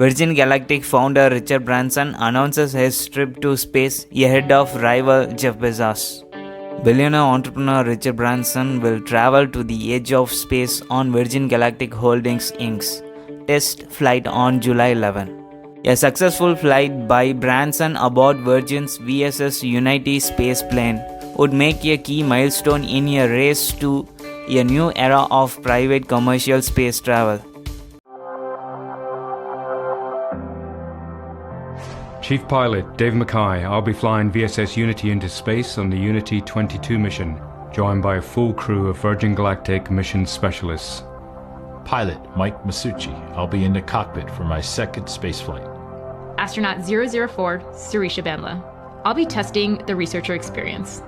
Virgin Galactic founder Richard Branson announces his trip to space ahead of rival Jeff Bezos. Billionaire entrepreneur Richard Branson will travel to the edge of space on Virgin Galactic Holdings Inc.'s test flight on July 11. A successful flight by Branson aboard Virgin's VSS Unity spaceplane would make a key milestone in a race to a new era of private commercial space travel. Chief Pilot Dave Mackay, I'll be flying VSS Unity into space on the Unity 22 mission, joined by a full crew of Virgin Galactic mission specialists. Pilot Mike Masucci, I'll be in the cockpit for my second spaceflight. Astronaut 004, Sarisha Bandla. I'll be testing the researcher experience.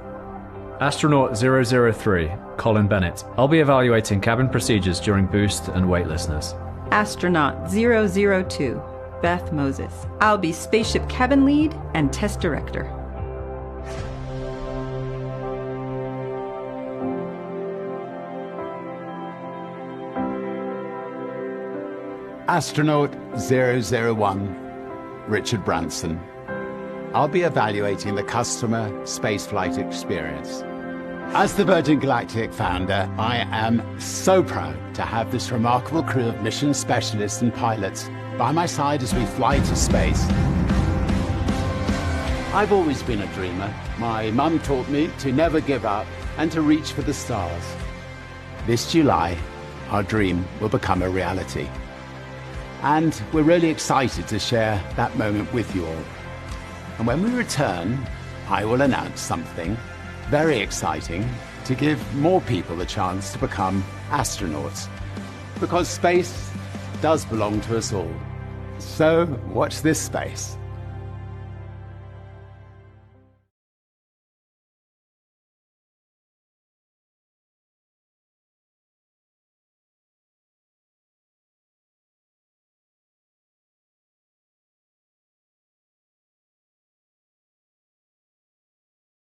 Astronaut 003, Colin Bennett. I'll be evaluating cabin procedures during boost and weightlessness. Astronaut 002, Beth Moses. I'll be spaceship cabin lead and test director. Astronaut 001, Richard Branson. I'll be evaluating the customer spaceflight experience. As the Virgin Galactic founder, I am so proud to have this remarkable crew of mission specialists and pilots by my side as we fly to space. I've always been a dreamer. My mum taught me to never give up and to reach for the stars. This July, our dream will become a reality. And we're really excited to share that moment with you all. And when we return, I will announce something very exciting to give more people the chance to become astronauts. Because space does belong to us all. So watch this space.